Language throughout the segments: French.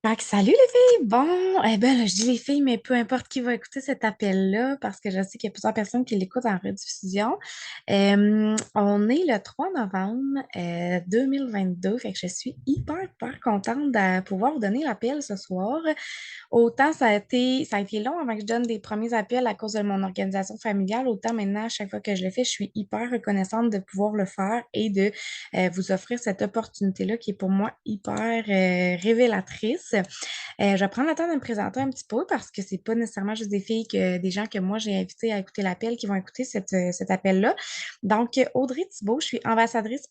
Fait que salut les filles! Bon, eh ben là, je dis les filles, mais peu importe qui va écouter cet appel-là, parce que je sais qu'il y a plusieurs personnes qui l'écoutent en rediffusion. On est le 3 novembre 2022, fait que je suis hyper contente de pouvoir vous donner l'appel ce soir. Autant ça a été long avant que je donne des premiers appels à cause de mon organisation familiale, autant maintenant, à chaque fois que je le fais, je suis hyper reconnaissante de pouvoir le faire et de vous offrir cette opportunité-là qui est pour moi hyper révélatrice. Je vais prendre le temps de me présenter un petit peu parce que c'est pas nécessairement juste des filles des gens que moi j'ai invités à écouter l'appel qui vont écouter cet appel-là. Donc, Audrey Thibault, je suis ambassadrice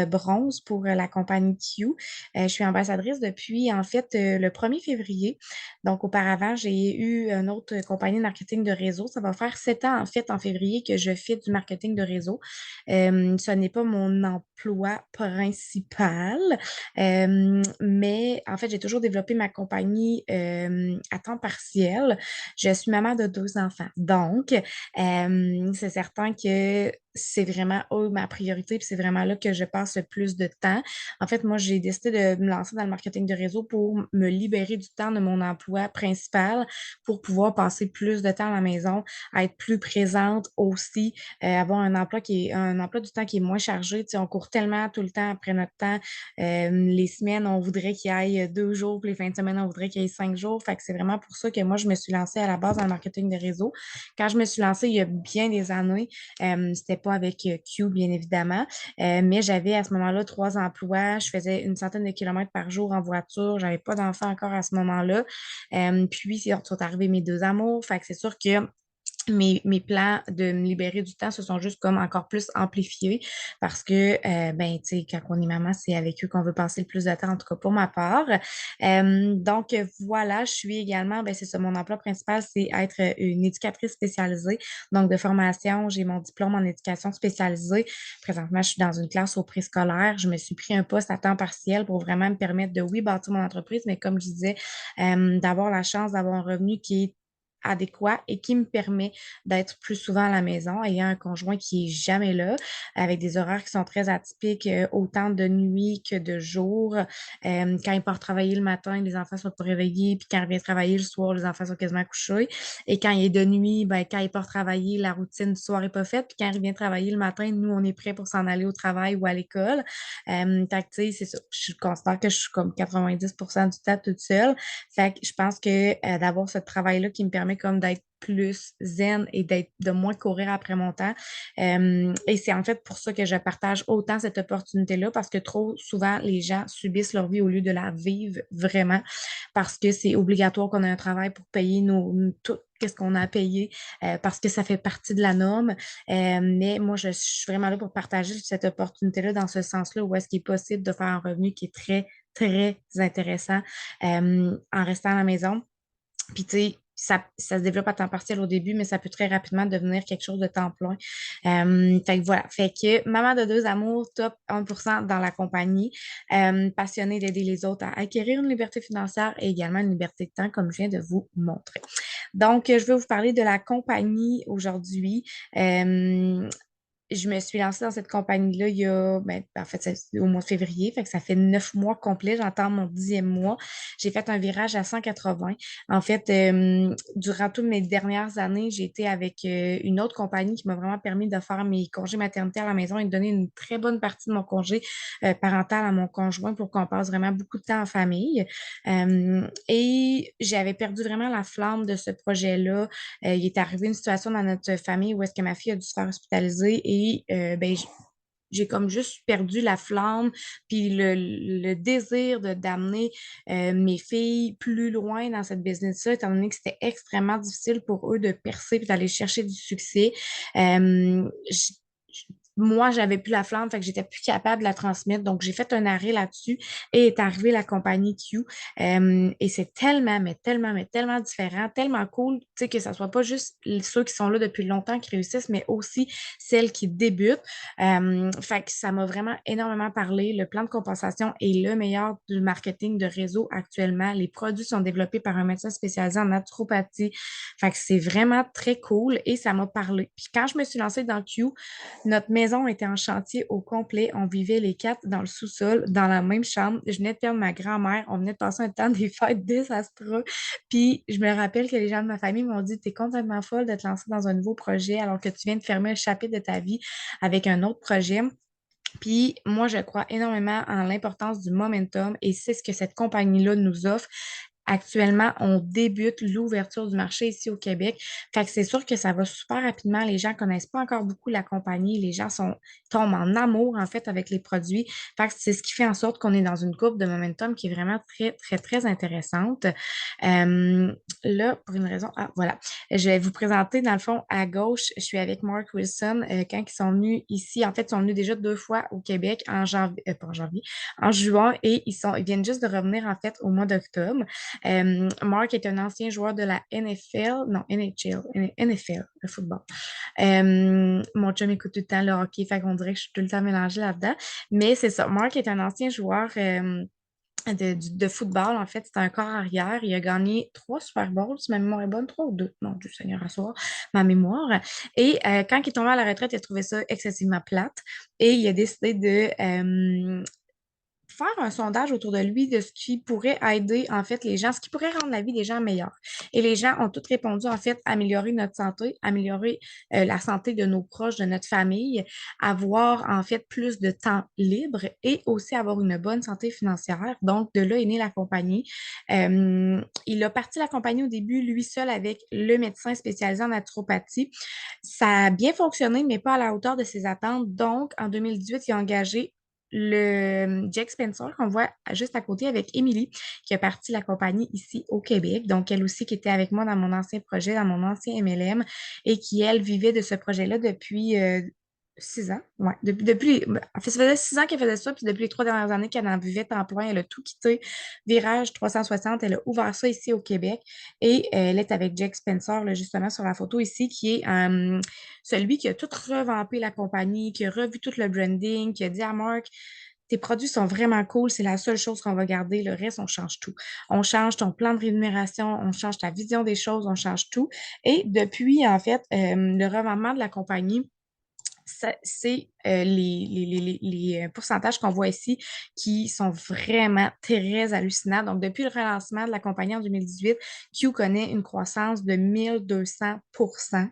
bronze pour la compagnie Q. Je suis ambassadrice depuis en fait le 1er février. Donc, auparavant, j'ai eu une autre compagnie de marketing de réseau. Ça va faire 7 ans en fait en février que je fais du marketing de réseau. Ce n'est pas mon emploi principal, mais en fait, j'ai toujours développé ma compagnie à temps partiel. Je suis maman de 2 enfants. Donc, c'est certain que c'est vraiment ma priorité, puis c'est vraiment là que je passe le plus de temps. En fait, moi, j'ai décidé de me lancer dans le marketing de réseau pour me libérer du temps de mon emploi principal pour pouvoir passer plus de temps à la maison, à être plus présente aussi, avoir un emploi du temps qui est moins chargé. Tu sais, on court tellement tout le temps après notre temps. Les semaines, on voudrait qu'il y ait 2 jours, puis les fins de semaine, on voudrait qu'il y ait 5 jours. Fait que c'est vraiment pour ça que moi, je me suis lancée à la base dans le marketing de réseau. Quand je me suis lancée il y a bien des années, c'était pas avec Q, bien évidemment, mais j'avais à ce moment-là 3 emplois. Je faisais une centaine de kilomètres par jour en voiture. J'avais pas d'enfants encore à ce moment-là. Puis, sont arrivés mes deux amours. Fait que c'est sûr que mes plans de me libérer du temps se sont juste comme encore plus amplifiés parce que, ben, tu sais, quand on est maman, c'est avec eux qu'on veut passer le plus de temps, en tout cas pour ma part. Donc, voilà, je suis également, ben, c'est ça, mon emploi principal, c'est être une éducatrice spécialisée. Donc, de formation, j'ai mon diplôme en éducation spécialisée. Présentement, je suis dans une classe au préscolaire. Je me suis pris un poste à temps partiel pour vraiment me permettre de, oui, bâtir mon entreprise, mais comme je disais, d'avoir la chance d'avoir un revenu qui est adéquat et qui me permet d'être plus souvent à la maison, ayant un conjoint qui est jamais là, avec des horaires qui sont très atypiques, autant de nuit que de jour. Quand il part travailler le matin, les enfants sont pas réveillés, puis quand il revient travailler le soir, les enfants sont quasiment couchés. Et quand il est de nuit, ben, quand il part travailler, la routine du soir est pas faite, puis quand il revient travailler le matin, nous, on est prêts pour s'en aller au travail ou à l'école. Fait que, tu sais, c'est ça. Je considère que je suis comme 90% du temps toute seule. Fait que je pense que d'avoir ce travail-là qui me permet comme d'être plus zen et d'être de moins courir après mon temps. Et c'est en fait pour ça que je partage autant cette opportunité-là parce que trop souvent, les gens subissent leur vie au lieu de la vivre vraiment parce que c'est obligatoire qu'on ait un travail pour payer tout qu'est-ce qu'on a à payer parce que ça fait partie de la norme. Mais moi, je suis vraiment là pour partager cette opportunité-là dans ce sens-là où est-ce qu'il est possible de faire un revenu qui est très intéressant en restant à la maison. Puis, tu sais, ça se développe à temps partiel au début, mais ça peut très rapidement devenir quelque chose de temps plein. Fait que voilà. Fait que maman de deux amours, top 1% dans la compagnie, passionnée d'aider les autres à acquérir une liberté financière et également une liberté de temps, comme je viens de vous montrer. Donc, je vais vous parler de la compagnie aujourd'hui. Euh, je me suis lancée dans cette compagnie-là il y a, ben, en fait, c'est au mois de février, fait que ça fait 9 mois complets, j'entends mon 10e mois. J'ai fait un virage à 180. En fait, durant toutes mes dernières années, j'ai été avec une autre compagnie qui m'a vraiment permis de faire mes congés maternité à la maison et de donner une très bonne partie de mon congé parental à mon conjoint pour qu'on passe vraiment beaucoup de temps en famille. Et j'avais perdu vraiment la flamme de ce projet-là. Il est arrivé une situation dans notre famille où est-ce que ma fille a dû se faire hospitaliser et ben, j'ai comme juste perdu la flamme puis le désir d'amener mes filles plus loin dans cette business-là, étant donné que c'était extrêmement difficile pour eux de percer puis d'aller chercher du succès. Euh, j- Moi, j'avais plus la flamme, fait que j'étais plus capable de la transmettre. Donc, j'ai fait un arrêt là-dessus et est arrivée la compagnie Q. Et c'est tellement différent, tellement cool, tu sais, que ça soit pas juste ceux qui sont là depuis longtemps qui réussissent, mais aussi celles qui débutent. Fait que ça m'a vraiment énormément parlé. Le plan de compensation est le meilleur du marketing de réseau actuellement. Les produits sont développés par un médecin spécialisé en naturopathie. Fait que c'est vraiment très cool et ça m'a parlé. Puis quand je me suis lancée dans Q, notre maison maison était en chantier au complet. On vivait les quatre dans le sous-sol, dans la même chambre. Je venais de perdre ma grand-mère. On venait de passer un temps des fêtes désastreux. Puis je me rappelle que les gens de ma famille m'ont dit, t'es complètement folle de te lancer dans un nouveau projet alors que tu viens de fermer un chapitre de ta vie avec un autre projet. Puis moi, je crois énormément en l'importance du momentum et c'est ce que cette compagnie-là nous offre. Actuellement, on débute l'ouverture du marché ici au Québec. Fait que c'est sûr que ça va super rapidement. Les gens connaissent pas encore beaucoup la compagnie. Les gens tombent en amour, en fait, avec les produits. Fait que c'est ce qui fait en sorte qu'on est dans une courbe de momentum qui est vraiment très, très, très intéressante. Euh, Là, pour une raison, voilà. Je vais vous présenter, dans le fond, à gauche, je suis avec Mark Wilson. Quand ils sont venus ici, en fait, ils sont venus déjà 2 fois au Québec en janvier, pas en janvier, en juin, et ils viennent juste de revenir, en fait, au mois d'octobre. Mark est un ancien joueur de la NFL, non, NHL, NFL, le football. Mon chum écoute tout le temps le hockey, fait qu'on dirait que je suis tout le temps mélangée là-dedans. Mais c'est ça, Mark est un ancien joueur de football, en fait, c'est un corps arrière. Il a gagné 3 Super Bowls, si ma mémoire est bonne, 3 ou 2. Non, Dieu Seigneur, à soir, ma mémoire. Et quand il est tombé à la retraite, il a trouvé ça excessivement plate. Et il a décidé de faire un sondage autour de lui de ce qui pourrait aider, en fait, les gens, ce qui pourrait rendre la vie des gens meilleure. Et les gens ont tous répondu, en fait, améliorer notre santé, améliorer la santé de nos proches, de notre famille, avoir, en fait, plus de temps libre et aussi avoir une bonne santé financière. Donc, de là est née la compagnie. Il a parti la compagnie au début, lui seul, avec le médecin spécialisé en naturopathie. Ça a bien fonctionné, mais pas à la hauteur de ses attentes. Donc, en 2018, il a engagé le Jack Spencer qu'on voit juste à côté avec Émilie, qui a parti la compagnie ici au Québec. Donc, elle aussi qui était avec moi dans mon ancien projet, dans mon ancien MLM, et qui, elle, vivait de ce projet-là depuis 6 ans. Ouais, en fait, ça faisait 6 ans qu'elle faisait ça, puis depuis les 3 dernières années qu'elle en vivait temps plein, elle a tout quitté. Virage 360, elle a ouvert ça ici au Québec. Et elle est avec Jack Spencer, là, justement, sur la photo ici, qui est celui qui a tout revampé la compagnie, qui a revu tout le branding, qui a dit à Mark, tes produits sont vraiment cool, c'est la seule chose qu'on va garder, le reste, on change tout. On change ton plan de rémunération, on change ta vision des choses, on change tout. Et depuis, en fait, le revampement de la compagnie, c'est les pourcentages qu'on voit ici qui sont vraiment très hallucinants. Donc, depuis le relancement de la compagnie en 2018, Q connaît une croissance de 1200%.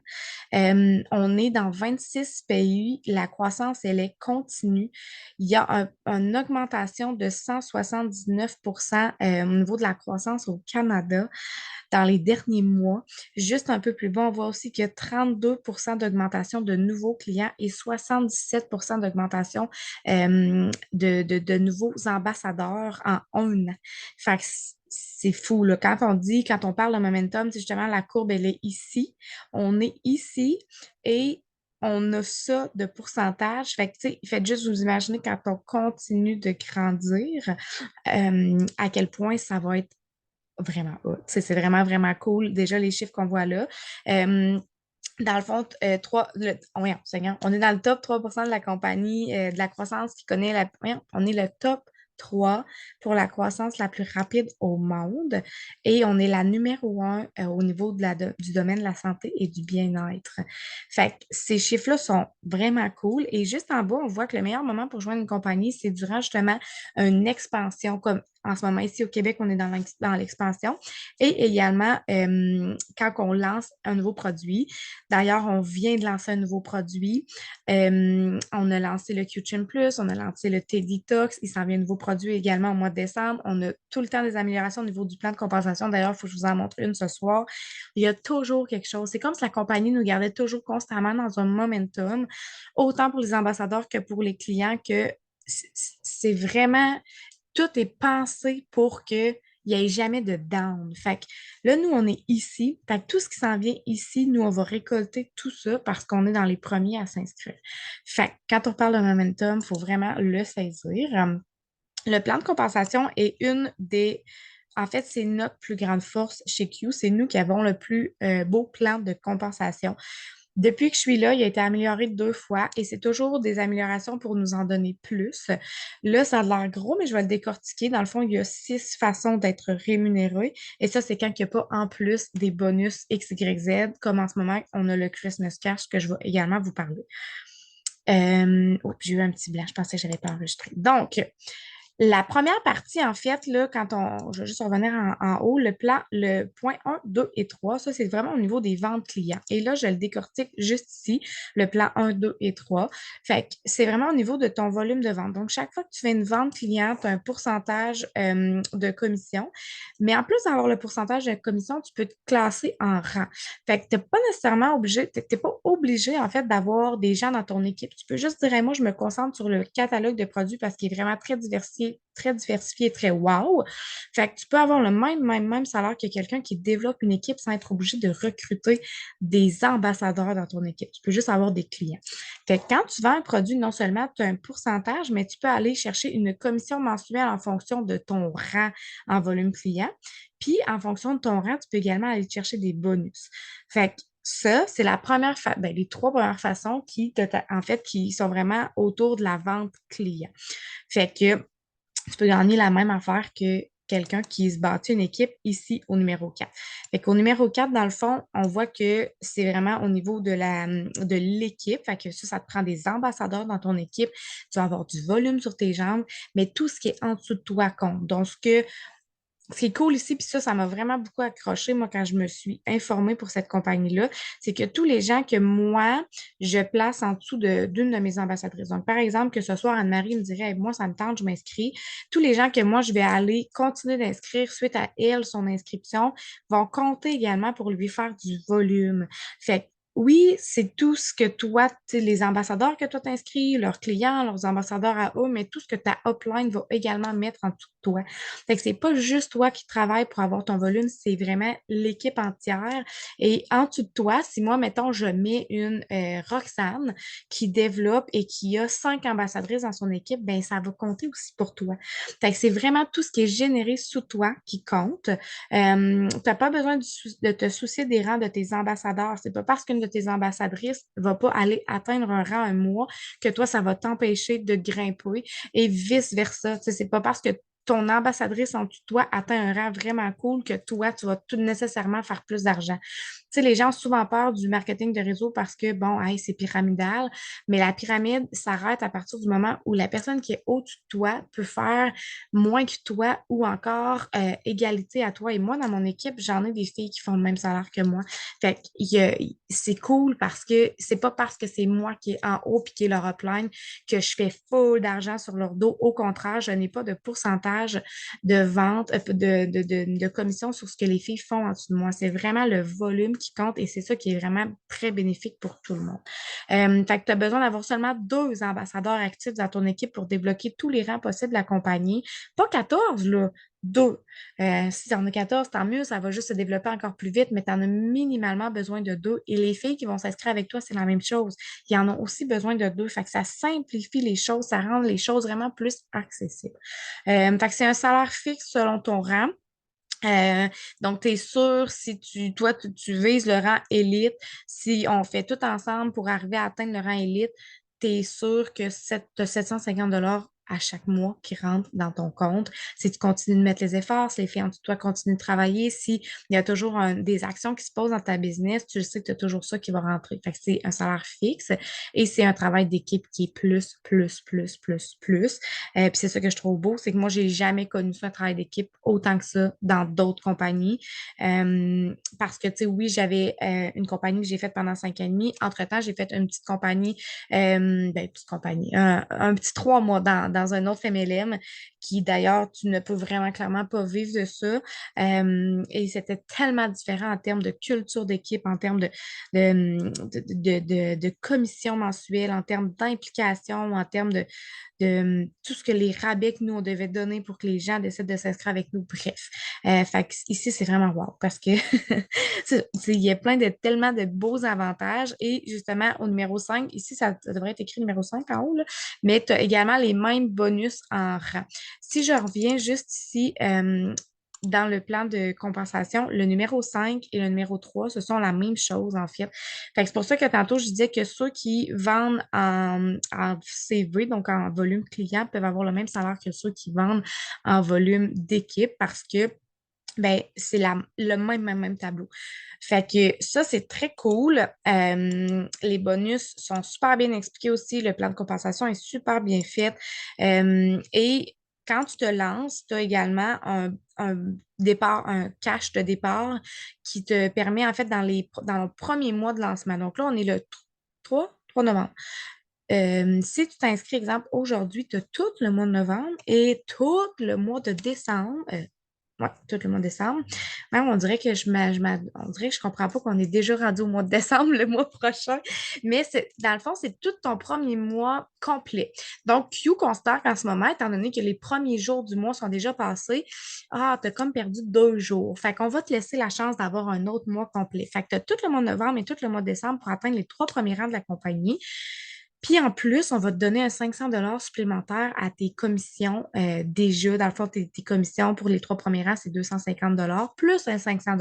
On est dans 26 pays. La croissance, elle est continue. Il y a une augmentation de 179% au niveau de la croissance au Canada dans les derniers mois. Juste un peu plus bas, on voit aussi qu'il y a 32% d'augmentation de nouveaux clients et 77% d'augmentation de nouveaux ambassadeurs en un an. Fait que c'est fou, là. Quand on parle de momentum, c'est justement la courbe, elle est ici. On est ici et on a ça de pourcentage. Fait que, tu sais, faites juste vous imaginer quand on continue de grandir, à quel point ça va être vraiment hot. C'est vraiment, vraiment cool. Déjà, les chiffres qu'on voit là. Euh, Dans le fond, voyons, Seigneur, on est dans le top 3% de la compagnie de la croissance qui connaît on est le top 3 pour la croissance la plus rapide au monde et on est la numéro 1 au niveau du domaine de la santé et du bien-être. Fait que ces chiffres-là sont vraiment cool et juste en bas, on voit que le meilleur moment pour joindre une compagnie, c'est durant justement une expansion comme en ce moment, ici au Québec, on est dans l'expansion. Et également, quand on lance un nouveau produit, d'ailleurs, on vient de lancer un nouveau produit. On a lancé le Q-Chin Plus, on a lancé le T-Detox. Il s'en vient un nouveau produit également au mois de décembre. On a tout le temps des améliorations au niveau du plan de compensation. D'ailleurs, il faut que je vous en montre une ce soir. Il y a toujours quelque chose. C'est comme si la compagnie nous gardait toujours constamment dans un momentum, autant pour les ambassadeurs que pour les clients, que c'est vraiment tout est pensé pour qu'il n'y ait jamais de down. Fait que là, nous, on est ici. Fait que tout ce qui s'en vient ici, nous, on va récolter tout ça parce qu'on est dans les premiers à s'inscrire. Fait que quand on parle de momentum, il faut vraiment le saisir. Le plan de compensation est en fait, c'est notre plus grande force chez Q. C'est nous qui avons le plus beau plan de compensation. Depuis que je suis là, il a été amélioré 2 fois et c'est toujours des améliorations pour nous en donner plus. Là, ça a l'air gros, mais je vais le décortiquer. Dans le fond, il y a 6 façons d'être rémunéré et ça, c'est quand il n'y a pas en plus des bonus X, Y, Z, comme en ce moment, on a le Christmas Cash que je vais également vous parler. Oh, j'ai eu un petit blanc, je pensais que je n'avais pas enregistré. Donc, la première partie, en fait, là, je vais juste revenir en haut, le point 1, 2 et 3, ça, c'est vraiment au niveau des ventes clients. Et là, je le décortique juste ici, le plan 1, 2 et 3. Fait que c'est vraiment au niveau de ton volume de vente. Donc, chaque fois que tu fais une vente client, tu as un pourcentage de commission. Mais en plus d'avoir le pourcentage de commission, tu peux te classer en rang. Fait que t'es pas obligé, en fait, d'avoir des gens dans ton équipe. Tu peux juste dire, Hey, moi, je me concentre sur le catalogue de produits parce qu'il est vraiment très diversifié, très wow. Fait que tu peux avoir le même salaire que quelqu'un qui développe une équipe sans être obligé de recruter des ambassadeurs dans ton équipe. Tu peux juste avoir des clients. Fait que quand tu vends un produit, non seulement tu as un pourcentage, mais tu peux aller chercher une commission mensuelle en fonction de ton rang en volume client. Puis, en fonction de ton rang, tu peux également aller chercher des bonus. Fait que ça, c'est les trois premières façons en fait, qui sont vraiment autour de la vente client. Fait que tu peux gagner la même affaire que quelqu'un qui se bâtit une équipe ici au numéro 4. Fait qu'au numéro 4, dans le fond, on voit que c'est vraiment au niveau de l'équipe. Fait que ça te prend des ambassadeurs dans ton équipe. Tu vas avoir du volume sur tes jambes, mais tout ce qui est en dessous de toi compte. Donc, ce qui est cool ici, puis ça m'a vraiment beaucoup accroché, moi, quand je me suis informée pour cette compagnie-là, c'est que tous les gens que moi, je place en dessous d'une de mes ambassadrices. Donc, par exemple, que ce soit Anne-Marie me dirait, Hey, moi, ça me tente, je m'inscris. Tous les gens que moi, je vais aller continuer d'inscrire suite à elle, son inscription, vont compter également pour lui faire du volume. Fait que oui, c'est tout ce que toi, tu sais, les ambassadeurs que toi t'inscris, leurs clients, leurs ambassadeurs à eux, mais tout ce que ta upline va également mettre en dessous de toi. Fait que c'est pas juste toi qui travailles pour avoir ton volume, c'est vraiment l'équipe entière. Et en dessous de toi, si moi, mettons, je mets une Roxane qui développe et qui a 5 ambassadrices dans son équipe, ben ça va compter aussi pour toi. Fait que c'est vraiment tout ce qui est généré sous toi qui compte. T'as pas besoin de te soucier des rangs de tes ambassadeurs. C'est pas parce qu'une de tes ambassadrices va pas aller atteindre un rang un mois que toi, ça va t'empêcher de grimper et vice-versa. Tu sais, c'est pas parce que ton ambassadrice en dessous de toi atteint un rang vraiment cool que toi, tu vas tout nécessairement faire plus d'argent. Tu sais, les gens ont souvent peur du marketing de réseau parce que, bon, hey, c'est pyramidal, mais la pyramide s'arrête à partir du moment où la personne qui est au-dessus de toi peut faire moins que toi ou encore égalité à toi. Et moi, dans mon équipe, j'en ai des filles qui font le même salaire que moi. Fait que c'est cool parce que c'est pas parce que c'est moi qui est en haut puis qui est leur upline que je fais full d'argent sur leur dos. Au contraire, je n'ai pas de pourcentage de vente, de commission sur ce que les filles font en dessous de moi. C'est vraiment le volume qui compte et c'est ça qui est vraiment très bénéfique pour tout le monde. Fait que tu as besoin d'avoir seulement 2 ambassadeurs actifs dans ton équipe pour débloquer tous les rangs possibles de la compagnie. Pas 14, là. 2. Si tu en as 14, tant mieux, ça va juste se développer encore plus vite, mais tu en as minimalement besoin de 2. Et les filles qui vont s'inscrire avec toi, c'est la même chose. Ils en ont aussi besoin de 2. Fait que ça simplifie les choses, ça rend les choses vraiment plus accessibles. Fait que c'est un salaire fixe selon ton rang. Donc, tu es sûr, si tu vises le rang élite, si on fait tout ensemble pour arriver à atteindre le rang élite, tu es sûr que tu as 750 $ à chaque mois qui rentrent dans ton compte. Si tu continues de mettre les efforts, si les filles en dessous de toi continuent de travailler, s'il y a toujours des actions qui se posent dans ta business, tu le sais que tu as toujours ça qui va rentrer. Fait que c'est un salaire fixe et c'est un travail d'équipe qui est plus, plus, plus, plus, plus. Puis c'est ça que je trouve beau, c'est que moi, j'ai jamais connu ça, un travail d'équipe autant que ça dans d'autres compagnies. Parce que, tu sais, oui, j'avais une compagnie que j'ai faite pendant 5 ans et demi. Entre-temps, j'ai fait une petite compagnie, petite compagnie, un petit 3 mois dans un autre MLM qui, d'ailleurs, tu ne peux vraiment clairement pas vivre de ça. Et c'était tellement différent en termes de culture d'équipe, en termes de commission mensuelle, en termes d'implication, en termes de tout ce que les rabais que nous, on devait donner pour que les gens décident de s'inscrire avec nous. Bref. Fait que ici, c'est vraiment wow parce que il y a tellement de beaux avantages. Et justement, au numéro 5 ici, ça devrait être écrit numéro 5 en haut, là, mais tu as également les mêmes bonus en rang. Si je reviens juste ici, dans le plan de compensation, le numéro 5 et le numéro 3, ce sont la même chose, en fait. Fait que c'est pour ça que tantôt, je disais que ceux qui vendent en CV, donc en volume client, peuvent avoir le même salaire que ceux qui vendent en volume d'équipe parce que ben, c'est le même tableau. Fait que ça, c'est très cool. Les bonus sont super bien expliqués aussi. Le plan de compensation est super bien fait. Et quand tu te lances, tu as également un départ, un cash de départ qui te permet, en fait, dans le premier mois de lancement. Donc là, on est le 3 novembre. Si tu t'inscris, exemple, aujourd'hui, tu as tout le mois de novembre et tout le mois de décembre. Ouais, tout le mois de décembre. Même, on dirait que on dirait que je comprends pas qu'on est déjà rendu au mois de décembre le mois prochain. Mais dans le fond, c'est tout ton premier mois complet. Donc, Q considère qu'en ce moment, étant donné que les premiers jours du mois sont déjà passés, tu as comme perdu 2 jours. Fait qu'on va te laisser la chance d'avoir un autre mois complet. Fait que tu as tout le mois de novembre et tout le mois de décembre pour atteindre les 3 premiers rangs de la compagnie. Puis en plus, on va te donner un 500 supplémentaire à tes commissions déjà. Dans le fond, tes commissions pour les 3 premiers rangs, c'est 250 plus un 500.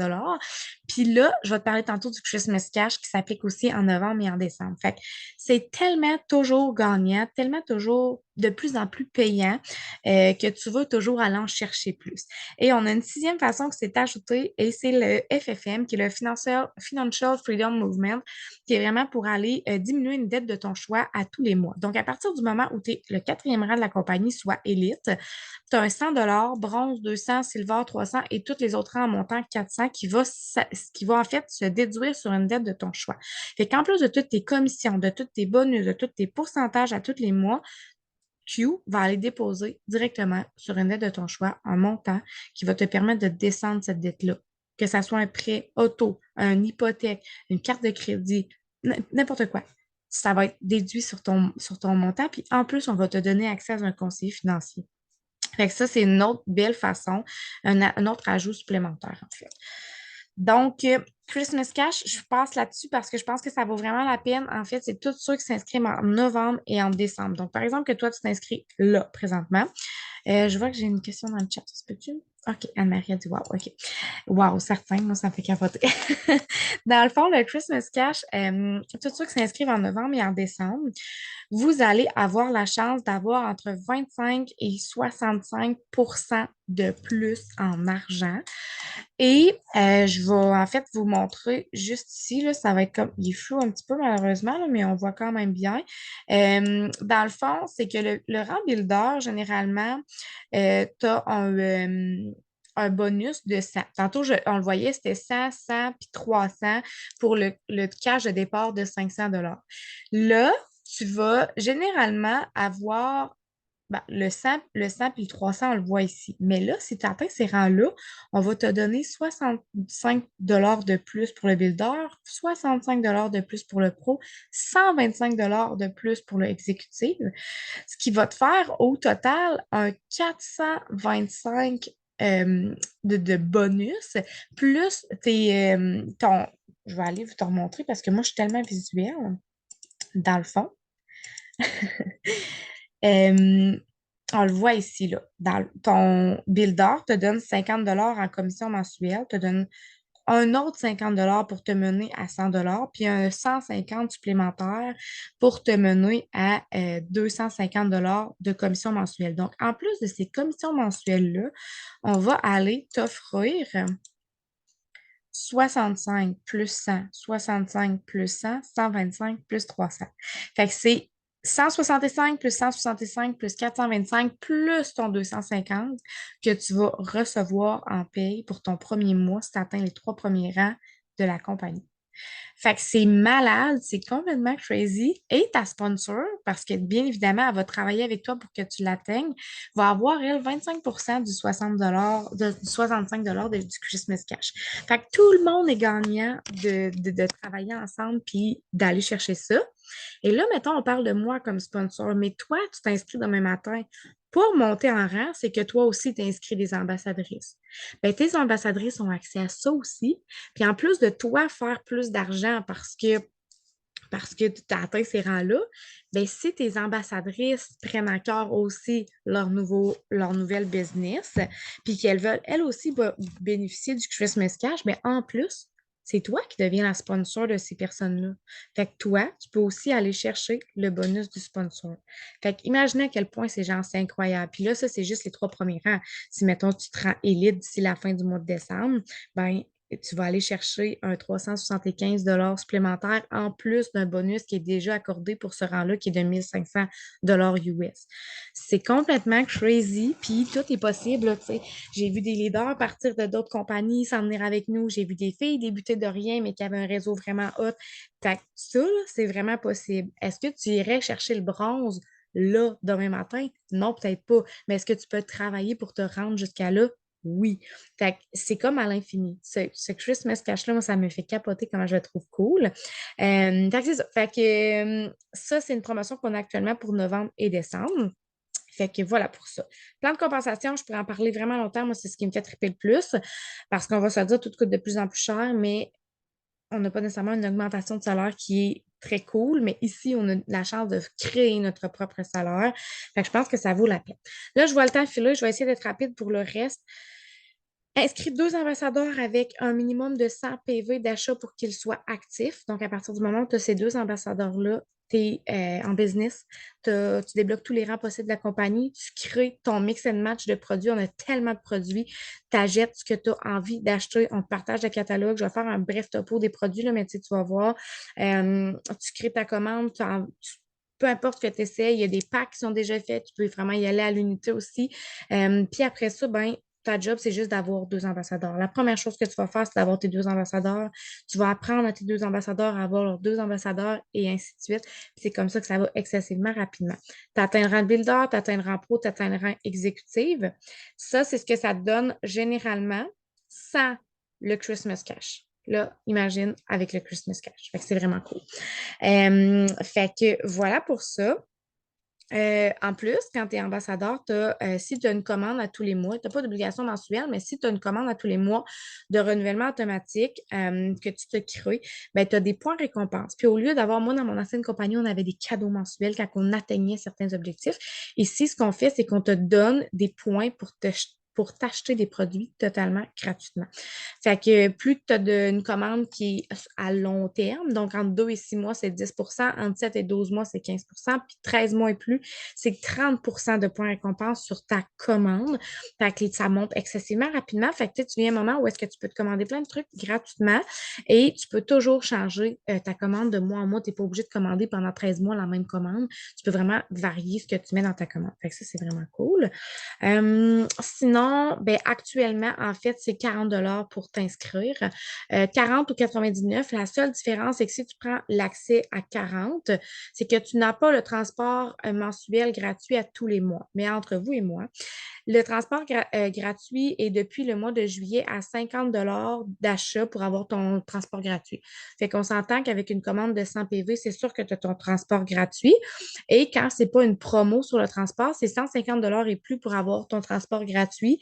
Puis là, je vais te parler tantôt du Christmas Cash qui s'applique aussi en novembre et en décembre. Fait que c'est tellement toujours gagnant, tellement toujours de plus en plus payant que tu veux toujours aller en chercher plus. Et on a une sixième façon qui s'est ajoutée et c'est le FFM, qui est le Financial Freedom Movement, qui est vraiment pour aller diminuer une dette de ton choix à tous les mois. Donc, à partir du moment où tu es le 4e rang de la compagnie, soit élite, tu as un 100 bronze 200, silver 300 et tous les autres rangs en montant 400 qui va en fait se déduire sur une dette de ton choix. Fait qu'en plus de toutes tes commissions, de tous tes bonus, de tous tes pourcentages à tous les mois, Q va aller déposer directement sur une dette de ton choix un montant qui va te permettre de descendre cette dette-là. Que ce soit un prêt auto, une hypothèque, une carte de crédit, n'importe quoi. Ça va être déduit sur ton montant. Puis en plus, on va te donner accès à un conseiller financier. Fait que ça, c'est une autre belle façon, un autre ajout supplémentaire, en fait. Donc, Christmas Cash, je passe là-dessus parce que je pense que ça vaut vraiment la peine. En fait, c'est tous ceux qui s'inscrivent en novembre et en décembre. Donc, par exemple, que toi, tu t'inscris là, présentement. Je vois que j'ai une question dans le chat. Ça se peut-tu? OK, Anne-Marie a dit wow, OK. Wow, certain, moi, ça me fait capoter. Dans le fond, le Christmas Cash, tous ceux qui s'inscrivent en novembre et en décembre, vous allez avoir la chance d'avoir entre 25 et 65 de plus en argent. Et je vais en fait vous montrer juste ici, là, ça va être comme, il est flou un petit peu malheureusement, là, mais on voit quand même bien. Dans le fond, c'est que le rang builder, généralement, tu as un bonus de 100. Tantôt, on le voyait, c'était 100, 100 puis 300 pour le cash de départ de 500 Là, tu vas généralement avoir le 100 puis le 300, on le voit ici. Mais là, si tu atteins ces rangs-là, on va te donner 65 de plus pour le builder, 65 de plus pour le pro, 125 de plus pour le exécutif, ce qui va te faire au total un 425 de bonus, plus je vais aller vous te remontrer parce que moi, je suis tellement visuelle, dans le fond. Euh, on le voit ici, là. Ton builder te donne 50 en commission mensuelle, te donne un autre 50 pour te mener à 100 puis un 150 supplémentaire pour te mener à 250 de commission mensuelle. Donc, en plus de ces commissions mensuelles-là, on va aller t'offrir 65 plus 100, 65 plus 100, 125 plus 300. Fait que c'est 165 plus 165 plus 425 plus ton 250 que tu vas recevoir en paye pour ton premier mois si tu atteins les 3 premiers rangs de la compagnie. Fait que c'est malade, c'est complètement crazy. Et ta sponsor, parce que bien évidemment, elle va travailler avec toi pour que tu l'atteignes, va avoir, elle, 25 du 60 du 65 du Christmas Cash. Fait que tout le monde est gagnant de travailler ensemble puis d'aller chercher ça. Et là, mettons, on parle de moi comme sponsor, mais toi, tu t'inscris demain matin. Pour monter en rang, c'est que toi aussi, tu inscris des ambassadrices. Ben, tes ambassadrices ont accès à ça aussi. Puis en plus de toi faire plus d'argent parce que tu as atteint ces rangs-là, ben, si tes ambassadrices prennent à cœur aussi leur nouvelle business, puis qu'elles veulent elles aussi bénéficier du Christmas Cash, ben, en plus, c'est toi qui deviens la sponsor de ces personnes-là. Fait que toi, tu peux aussi aller chercher le bonus du sponsor. Fait que imaginez à quel point ces gens, c'est incroyable. Puis là, ça, c'est juste les 3 premiers rangs. Si, mettons, tu te rends élite d'ici la fin du mois de décembre, ben tu vas aller chercher un 375 supplémentaire en plus d'un bonus qui est déjà accordé pour ce rang-là, qui est de 1500 US. C'est complètement crazy, puis tout est possible, là, tu sais. J'ai vu des leaders partir de d'autres compagnies, s'en venir avec nous. J'ai vu des filles débuter de rien, mais qui avaient un réseau vraiment hot. Fait que ça, là, c'est vraiment possible. Est-ce que tu irais chercher le bronze là, demain matin? Non, peut-être pas. Mais est-ce que tu peux travailler pour te rendre jusqu'à là? Oui. Fait que c'est comme à l'infini. Ce Christmas cash-là, moi, ça me fait capoter comment je le trouve cool. Fait que c'est ça. Fait que ça, c'est une promotion qu'on a actuellement pour novembre et décembre. Fait que voilà pour ça. Plan de compensation, je pourrais en parler vraiment longtemps. Moi, c'est ce qui me fait triper le plus parce qu'on va se dire tout coûte de plus en plus cher, mais on n'a pas nécessairement une augmentation de salaire qui est très cool. Mais ici, on a la chance de créer notre propre salaire. Fait que je pense que ça vaut la peine. Là, je vois le temps filer. Je vais essayer d'être rapide pour le reste. Inscris 2 ambassadeurs avec un minimum de 100 PV d'achat pour qu'ils soient actifs. Donc, à partir du moment où tu as ces 2 ambassadeurs-là, tu es en business, tu débloques tous les rangs possibles de la compagnie, tu crées ton mix and match de produits. On a tellement de produits. Tu achètes ce que tu as envie d'acheter. On te partage le catalogue. Je vais faire un bref topo des produits, là, mais tu sais, tu vas voir. Tu crées ta commande. Peu importe ce que tu essaies, il y a des packs qui sont déjà faits. Tu peux vraiment y aller à l'unité aussi. Puis après ça, ben, ta job, c'est juste d'avoir 2 ambassadeurs. La première chose que tu vas faire, c'est d'avoir tes 2 ambassadeurs. Tu vas apprendre à tes 2 ambassadeurs à avoir leurs 2 ambassadeurs et ainsi de suite. C'est comme ça que ça va excessivement rapidement. Tu atteins le rang de builder, tu atteins le rang pro, tu atteins le rang exécutive. Ça, c'est ce que ça te donne généralement sans le Christmas cash. Là, imagine avec le Christmas cash. Fait que c'est vraiment cool. Fait que voilà pour ça. En plus, quand tu es ambassadeur, si tu as une commande à tous les mois, tu n'as pas d'obligation mensuelle, mais si tu as une commande à tous les mois de renouvellement automatique que tu te crées, ben, tu as des points récompenses. Puis au lieu d'avoir, moi, dans mon ancienne compagnie, on avait des cadeaux mensuels quand on atteignait certains objectifs. Ici, ce qu'on fait, c'est qu'on te donne des points pour t'acheter des produits totalement gratuitement. Fait que plus tu as une commande qui est à long terme, donc entre 2 et 6 mois, c'est 10 entre 7 et 12 mois, c'est 15 puis 13 mois et plus, c'est 30 de points récompense sur ta commande. Fait que ça monte excessivement rapidement. Fait que tu viens un moment où est-ce que tu peux te commander plein de trucs gratuitement et tu peux toujours changer ta commande de mois en mois. Tu n'es pas obligé de commander pendant 13 mois la même commande. Tu peux vraiment varier ce que tu mets dans ta commande. Fait que ça, c'est vraiment cool. Sinon, ben, actuellement, en fait, c'est 40 pour t'inscrire. 40 ou 99, la seule différence, c'est que si tu prends l'accès à 40, c'est que tu n'as pas le transport mensuel gratuit à tous les mois. Mais entre vous et moi, le transport gratuit est depuis le mois de juillet à 50 d'achat pour avoir ton transport gratuit. Fait qu'on s'entend qu'avec une commande de 100 PV, c'est sûr que tu as ton transport gratuit. Et quand c'est pas une promo sur le transport, c'est 150 et plus pour avoir ton transport gratuit.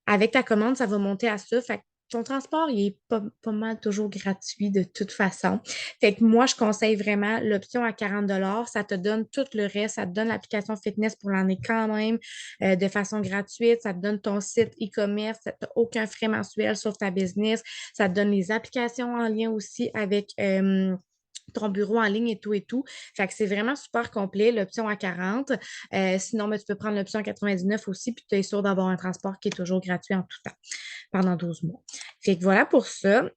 Avec ta commande, ça va monter à ça. Fait que ton transport, il est pas mal toujours gratuit de toute façon. Fait que moi, je conseille vraiment l'option à 40 ça te donne tout le reste. Ça te donne l'application fitness pour l'année quand même de façon gratuite. Ça te donne ton site e-commerce. Ça n'a aucun frais mensuel sur ta business. Ça te donne les applications en lien aussi avec ton bureau en ligne et tout et tout. Fait que c'est vraiment super complet, l'option à 40. Sinon, ben, tu peux prendre l'option à 99 aussi, puis tu es sûr d'avoir un transport qui est toujours gratuit en tout temps pendant 12 mois. Fait que voilà pour ça.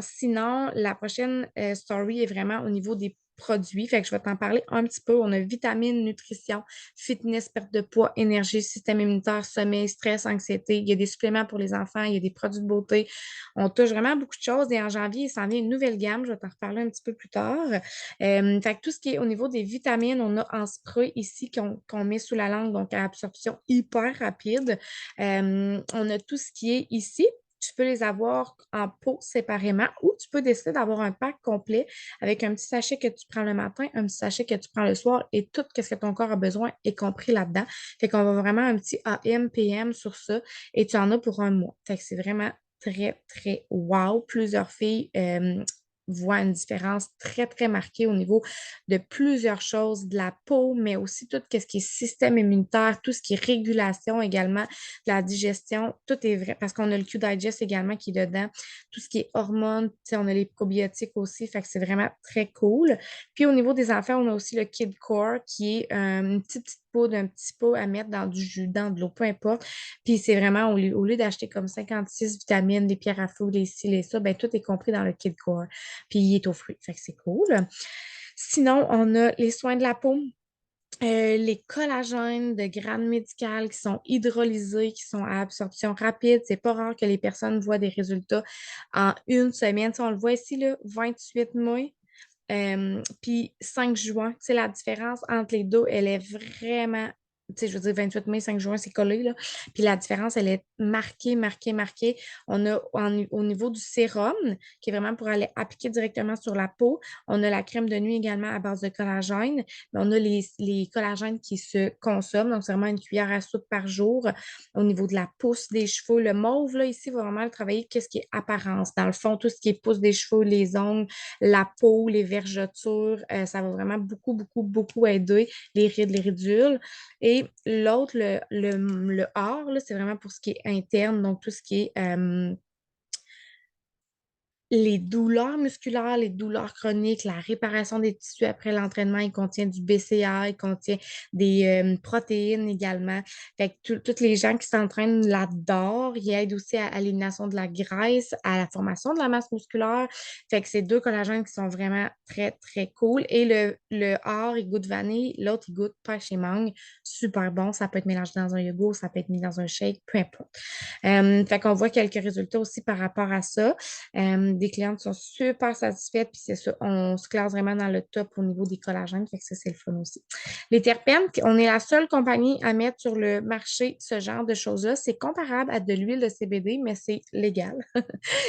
Sinon, la prochaine story est vraiment au niveau des produits. Fait que je vais t'en parler un petit peu. On a vitamines, nutrition, fitness, perte de poids, énergie, système immunitaire, sommeil, stress, anxiété. Il y a des suppléments pour les enfants, il y a des produits de beauté. On touche vraiment beaucoup de choses et en janvier, il s'en vient une nouvelle gamme. Je vais t'en reparler un petit peu plus tard. Fait que tout ce qui est au niveau des vitamines, on a en spray ici qu'on met sous la langue, donc à absorption hyper rapide. On a tout ce qui est ici. Tu peux les avoir en pot séparément ou tu peux décider d'avoir un pack complet avec un petit sachet que tu prends le matin, un petit sachet que tu prends le soir et tout ce que ton corps a besoin est compris là-dedans. Fait qu'on va vraiment un petit AM, PM sur ça et tu en as pour un mois. Fait que c'est vraiment très, très wow. Plusieurs filles voit une différence très, très marquée au niveau de plusieurs choses, de la peau, mais aussi tout ce qui est système immunitaire, tout ce qui est régulation également, de la digestion, tout est vrai, parce qu'on a le Q-Digest également qui est dedans, tout ce qui est hormones, tu sais, on a les probiotiques aussi, fait que c'est vraiment très cool. Puis au niveau des enfants, on a aussi le Kid Core qui est une petite poudre, un petit pot à mettre dans du jus, dans de l'eau, peu importe. Puis c'est vraiment, au lieu d'acheter comme 56 vitamines, des pierres à feu, des ci, les ça, ben tout est compris dans le Kid Core. Puis il est aux fruits, fait que c'est cool. Sinon, on a les soins de la peau. Les collagènes de grade médical qui sont hydrolysés, qui sont à absorption rapide. C'est pas rare que les personnes voient des résultats en une semaine. Tu sais, on le voit ici, là, 28 mai, puis 5 juin. C'est la différence entre les deux, elle est vraiment, tu sais, je veux dire, 28 mai, 5 juin, c'est collé, là. Puis la différence, elle est marquée, marquée, marquée. On a au niveau du sérum, qui est vraiment pour aller appliquer directement sur la peau. On a la crème de nuit également à base de collagène. Mais on a les collagènes qui se consomment. Donc, c'est vraiment une cuillère à soupe par jour. Au niveau de la pousse des cheveux, le mauve, là, ici, va vraiment travailler qu'est-ce qui est apparence. Dans le fond, tout ce qui est pousse des cheveux, les ongles, la peau, les vergetures, ça va vraiment beaucoup, beaucoup, beaucoup aider les rides, les ridules. Et l'autre, le or, là, c'est vraiment pour ce qui est interne, donc tout ce qui est les douleurs musculaires, les douleurs chroniques, la réparation des tissus après l'entraînement, il contient du BCA, il contient des protéines également. Fait que tous les gens qui s'entraînent l'adorent. Il aide aussi à l'élimination de la graisse, à la formation de la masse musculaire. Fait que c'est deux collagènes qui sont vraiment très, très cool. Et le or, il goûte vanille, l'autre, il goûte pêche et mangue. Super bon. Ça peut être mélangé dans un yogourt, ça peut être mis dans un shake, peu importe. Fait qu'on voit quelques résultats aussi par rapport à ça. Des clientes sont super satisfaites, puis c'est ça, on se classe vraiment dans le top au niveau des collagènes, fait que ça, c'est le fun aussi. Les terpènes, on est la seule compagnie à mettre sur le marché ce genre de choses-là. C'est comparable à de l'huile de CBD, mais c'est légal.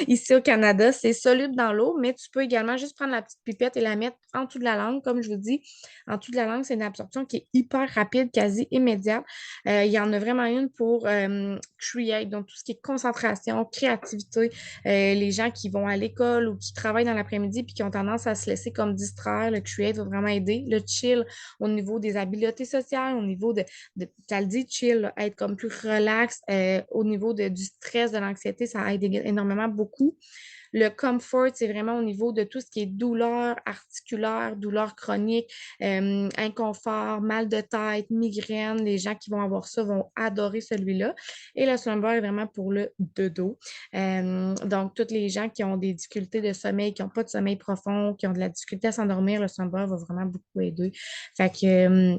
Ici au Canada, c'est soluble dans l'eau, mais tu peux également juste prendre la petite pipette et la mettre en dessous de la langue. Comme je vous dis, en dessous de la langue, c'est une absorption qui est hyper rapide, quasi immédiate. Il y en a vraiment une pour create, donc tout ce qui est concentration, créativité. Les gens qui vont à l'école ou qui travaillent dans l'après-midi puis qui ont tendance à se laisser comme distraire, le create va vraiment aider. Le chill au niveau des habiletés sociales, au niveau ça le dit, chill, là, être comme plus relax, au niveau du stress, de l'anxiété, ça aide énormément beaucoup. Le comfort, c'est vraiment au niveau de tout ce qui est douleur articulaire, douleur chronique, inconfort, mal de tête, migraine. Les gens qui vont avoir ça vont adorer celui-là. Et le Slumber est vraiment pour le dodo. Donc, toutes les gens qui ont des difficultés de sommeil, qui n'ont pas de sommeil profond, qui ont de la difficulté à s'endormir, le Slumber va vraiment beaucoup aider. Fait que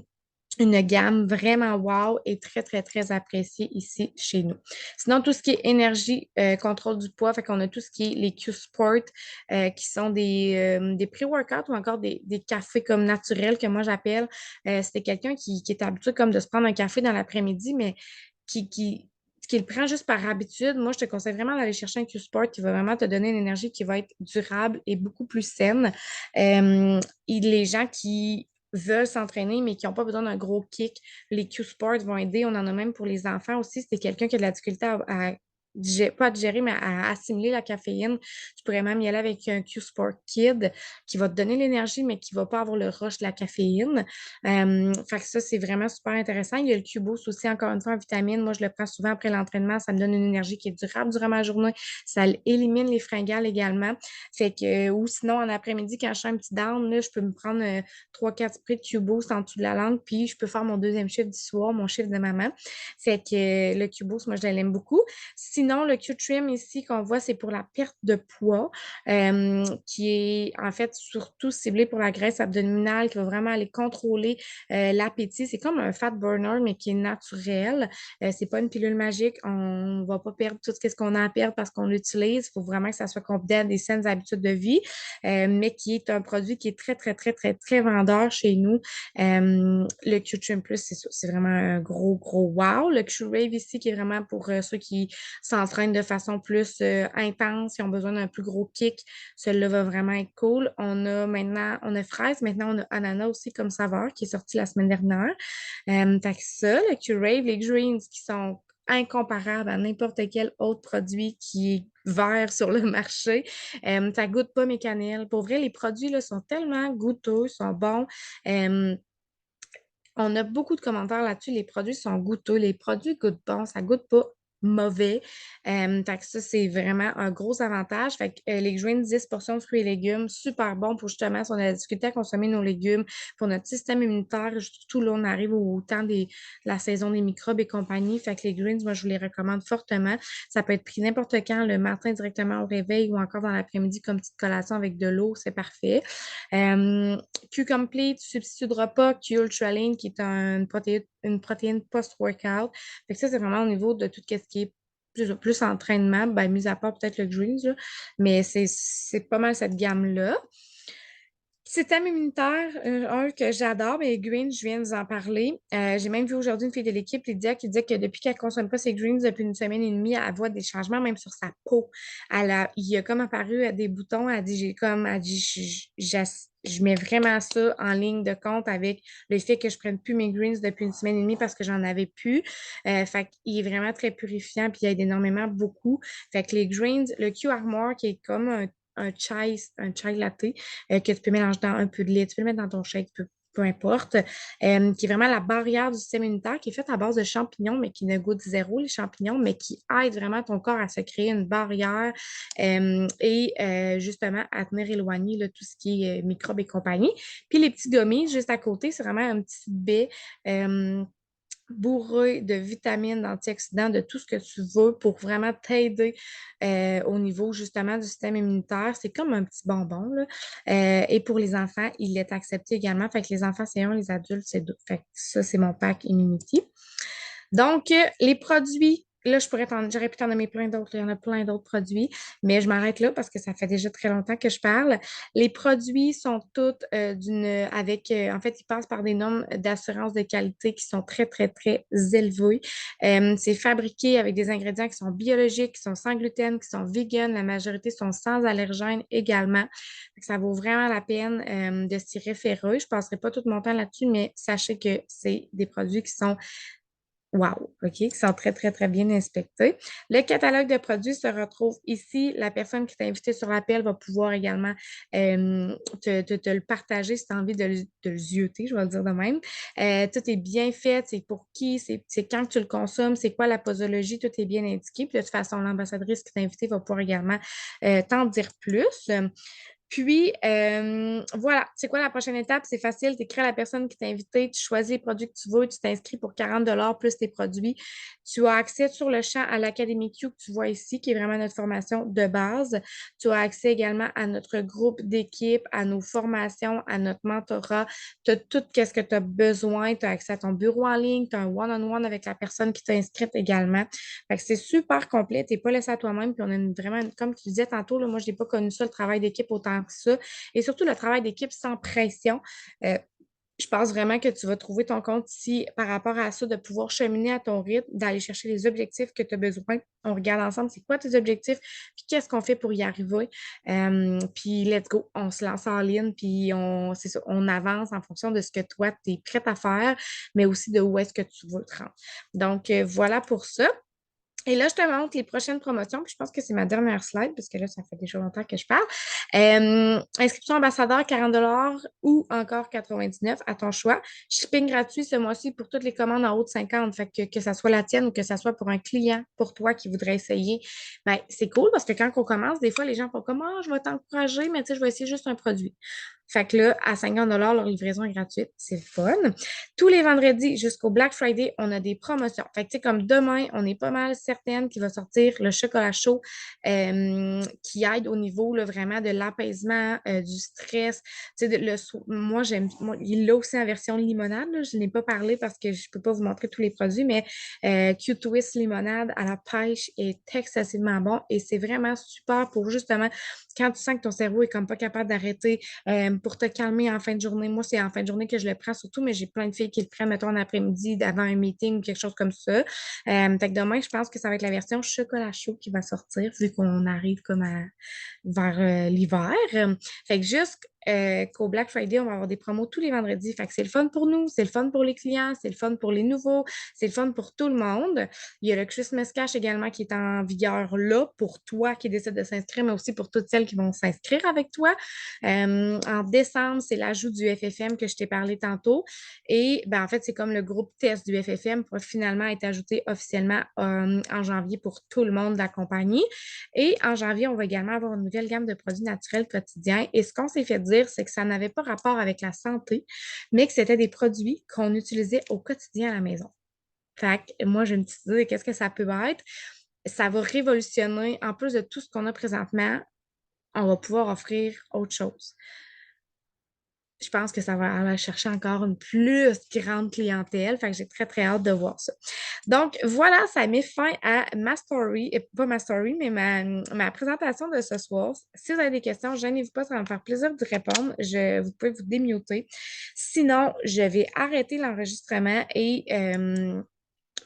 une gamme vraiment wow et très, très, très appréciée ici chez nous. Sinon, tout ce qui est énergie, contrôle du poids, fait qu'on a tout ce qui est les Q-Sport, qui sont des pré-workouts ou encore des cafés comme naturels que moi j'appelle. C'était quelqu'un qui est habitué comme de se prendre un café dans l'après-midi, mais qui le prend juste par habitude. Moi, je te conseille vraiment d'aller chercher un Q-Sport qui va vraiment te donner une énergie qui va être durable et beaucoup plus saine. Et les gens qui veulent s'entraîner, mais qui n'ont pas besoin d'un gros kick. Les Q-Sports vont aider. On en a même pour les enfants aussi. Si c'est quelqu'un qui a de la difficulté pas à digérer, mais à assimiler la caféine, tu pourrais même y aller avec un Q-Sport Kid qui va te donner l'énergie, mais qui ne va pas avoir le rush de la caféine. Fait que ça, c'est vraiment super intéressant. Il y a le Q-Boost aussi, encore une fois, en vitamine. Moi, je le prends souvent après l'entraînement. Ça me donne une énergie qui est durable durant ma journée. Ça élimine les fringales également. Fait que, ou sinon, en après-midi, quand je fais un petit down, là, je peux me prendre 3-4 sprays de Q-Boost en dessous de la langue, puis je peux faire mon deuxième chiffre du soir, mon chiffre de maman. Fait que le Q-Boost, moi, je l'aime beaucoup. Sinon, le Q-Trim ici qu'on voit, c'est pour la perte de poids, qui est en fait surtout ciblé pour la graisse abdominale, qui va vraiment aller contrôler l'appétit. C'est comme un fat burner, mais qui est naturel. C'est pas une pilule magique. On va pas perdre tout ce qu'on a à perdre parce qu'on l'utilise. Il faut vraiment que ça soit complet à des saines habitudes de vie, mais qui est un produit qui est très, très, très, très, très vendeur chez nous. Le Q-Trim Plus, c'est ça. C'est vraiment un gros, gros wow. Le Q-Rave ici, qui est vraiment pour ceux qui s'entraînent de façon plus intense, qui ont besoin d'un plus gros kick. Celui-là va vraiment être cool. On a fraise, maintenant on a ananas aussi comme saveur qui est sorti la semaine dernière. Fait que ça, le Q-Rave, les greens qui sont incomparable à n'importe quel autre produit qui est vert sur le marché. Ça goûte pas mes cannelles. Pour vrai, les produits là, sont tellement goûteux, sont bons. Euh, on a beaucoup de commentaires là-dessus. Les produits sont goûteux. Les produits goûtent bon. Ça goûte pas mauvais. Fait que ça, c'est vraiment un gros avantage. Fait que les greens, 10 portions de fruits et légumes, super bon pour justement si on a la difficulté à consommer nos légumes, pour notre système immunitaire, surtout là, on arrive au temps de la saison des microbes et compagnie. Fait que les greens, moi, je vous les recommande fortement. Ça peut être pris n'importe quand, le matin directement au réveil ou encore dans l'après-midi comme petite collation avec de l'eau, c'est parfait. Q-Complete, substitut de repas, Q-Ultraline, qui est une protéine post-workout. Fait que ça, c'est vraiment au niveau de tout ce qui est plus entraînement, ben, mis à part peut-être le greens, là, mais c'est pas mal cette gamme-là. Système immunitaire, un que j'adore, mais les greens, je viens de vous en parler. J'ai même vu aujourd'hui une fille de l'équipe, Lydia, qui disait que depuis qu'elle ne consomme pas ses greens depuis une semaine et demie, elle voit des changements même sur sa peau. Il y a comme apparu des boutons. Elle dit, je mets vraiment ça en ligne de compte avec le fait que je prenne plus mes greens depuis une semaine et demie parce que j'en avais plus. Fait qu'il est vraiment très purifiant puis il aide énormément beaucoup. Fait que les greens, le Q Armor qui est comme un chai latte que tu peux mélanger dans un peu de lait, tu peux le mettre dans ton shake, peu importe, qui est vraiment la barrière du système immunitaire, qui est faite à base de champignons, mais qui ne goûte zéro, les champignons, mais qui aide vraiment ton corps à se créer une barrière justement à tenir éloigné là, tout ce qui est microbes et compagnie. Puis les petits gommis, juste à côté, c'est vraiment un petit baie. Bourré de vitamines, d'antioxydants, de tout ce que tu veux pour vraiment t'aider au niveau justement du système immunitaire. C'est comme un petit bonbon, là. Et pour les enfants, il est accepté également. Fait que les enfants, c'est un, les adultes, c'est deux. Fait que ça, c'est mon pack Immunity. Donc, les produits, là, j'aurais pu t'en nommer plein d'autres. Il y en a plein d'autres produits, mais je m'arrête là parce que ça fait déjà très longtemps que je parle. Les produits sont tous en fait, ils passent par des normes d'assurance de qualité qui sont très, très, très élevées. C'est fabriqué avec des ingrédients qui sont biologiques, qui sont sans gluten, qui sont vegan. La majorité sont sans allergènes également. Ça vaut vraiment la peine de s'y référer. Je ne passerai pas tout mon temps là-dessus, mais sachez que c'est des produits qui sont wow, OK, qui sont très, très, très bien inspectés. Le catalogue de produits se retrouve ici. La personne qui t'a invité sur l'appel va pouvoir également te le partager si tu as envie de le zioter, je vais le dire de même. Tout est bien fait, c'est pour qui, c'est quand tu le consommes, c'est quoi la posologie, tout est bien indiqué. Puis de toute façon, l'ambassadrice qui t'a invité va pouvoir également t'en dire plus. Puis, voilà, c'est quoi la prochaine étape? C'est facile, tu écris à la personne qui t'a invité, tu choisis les produits que tu veux, tu t'inscris pour 40 plus tes produits. Tu as accès sur le champ à l'Académie Q que tu vois ici, qui est vraiment notre formation de base. Tu as accès également à notre groupe d'équipe, à nos formations, à notre mentorat. Tu as tout ce que tu as besoin. Tu as accès à ton bureau en ligne, tu as un one-on-one avec la personne qui t'a inscrite également. Fait que c'est super complet, tu n'es pas laissé à toi-même. Puis on a comme tu disais tantôt, là, moi, je n'ai pas connu ça, le travail d'équipe autant que ça. Et surtout le travail d'équipe sans pression. Euh, je pense vraiment que tu vas trouver ton compte ici par rapport à ça, de pouvoir cheminer à ton rythme, d'aller chercher les objectifs que tu as besoin. On regarde ensemble, c'est quoi tes objectifs, puis qu'est-ce qu'on fait pour y arriver. Puis let's go, on se lance en ligne, puis c'est ça, on avance en fonction de ce que toi, tu es prête à faire, mais aussi de où est-ce que tu veux te rendre. Donc, voilà pour ça. Et là, je te montre les prochaines promotions. Puis je pense que c'est ma dernière slide, parce que là, ça fait déjà longtemps que je parle. Inscription ambassadeur, 40 ou encore 99 à ton choix. Shipping gratuit ce mois-ci pour toutes les commandes en haut de 50. Fait que ça soit la tienne ou que ça soit pour un client, pour toi qui voudrait essayer. Ben, c'est cool parce que quand on commence, des fois, les gens font comme, je vais t'encourager, mais tu sais, je vais essayer juste un produit. Fait que là, à 50 leur livraison est gratuite. C'est le fun. Tous les vendredis jusqu'au Black Friday, on a des promotions. Fait que, tu sais, comme demain, on est pas mal certaine qu'il va sortir le chocolat chaud qui aide au niveau là, vraiment de l'apaisement, du stress. Tu sais, il l'a aussi en version limonade. Là. Je n'ai pas parlé parce que je peux pas vous montrer tous les produits, mais Q-Twist limonade à la pêche est excessivement bon et c'est vraiment super pour justement quand tu sens que ton cerveau est comme pas capable d'arrêter pour te calmer en fin de journée. Moi, c'est en fin de journée que je le prends surtout, mais j'ai plein de filles qui le prennent, mettons, en après-midi, avant un meeting ou quelque chose comme ça. Fait que demain, je pense que ça va être la version chocolat chaud qui va sortir, vu qu'on arrive comme vers l'hiver. Fait que juste qu'au Black Friday, on va avoir des promos tous les vendredis. Fait que c'est le fun pour nous, c'est le fun pour les clients, c'est le fun pour les nouveaux, c'est le fun pour tout le monde. Il y a le Christmas Cash également qui est en vigueur là pour toi qui décide de s'inscrire, mais aussi pour toutes celles qui vont s'inscrire avec toi. En décembre, c'est l'ajout du FFM que je t'ai parlé tantôt. Et ben, en fait, c'est comme le groupe test du FFM pour finalement être ajouté officiellement en janvier pour tout le monde de la compagnie. Et en janvier, on va également avoir une nouvelle gamme de produits naturels quotidiens. Et ce qu'on s'est fait dire, c'est que ça n'avait pas rapport avec la santé, mais que c'était des produits qu'on utilisait au quotidien à la maison. Fait que moi, j'ai une petite idée de qu'est-ce que ça peut être. Ça va révolutionner, en plus de tout ce qu'on a présentement, on va pouvoir offrir autre chose. Je pense que ça va aller chercher encore une plus grande clientèle. Fait que j'ai très, très hâte de voir ça. Donc, voilà, ça met fin à ma story, pas ma story, mais ma présentation de ce soir. Si vous avez des questions, gênez-vous pas, ça va me faire plaisir de répondre. Vous pouvez vous démuter. Sinon, je vais arrêter l'enregistrement et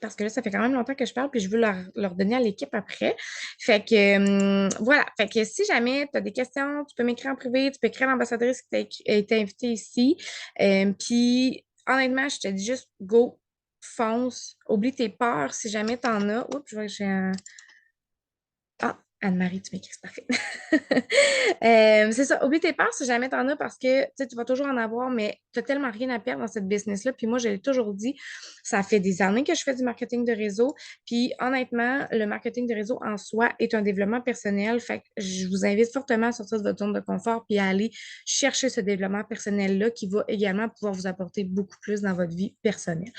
parce que là, ça fait quand même longtemps que je parle, puis je veux leur donner à l'équipe après. Fait que voilà. Fait que si jamais tu as des questions, tu peux m'écrire en privé, tu peux écrire à l'ambassadrice qui t'a été invitée ici. Puis honnêtement, je te dis juste go, fonce, oublie tes peurs si jamais tu en as. Oups, je vois que j'ai un. Ah, Anne-Marie, tu m'écris, c'est parfait. C'est ça, oublie tes peurs si jamais t'en as parce que tu vas toujours en avoir, mais tu n'as tellement rien à perdre dans cette business-là. Puis moi, je l'ai toujours dit, ça fait des années que je fais du marketing de réseau. Puis honnêtement, le marketing de réseau en soi est un développement personnel. Fait que je vous invite fortement à sortir de votre zone de confort puis à aller chercher ce développement personnel-là qui va également pouvoir vous apporter beaucoup plus dans votre vie personnelle.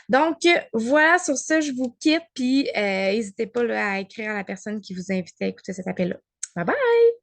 Donc, voilà, sur ce, je vous quitte, puis n'hésitez pas là, à écrire à la personne qui vous invite à écouter cet appel-là. Bye bye!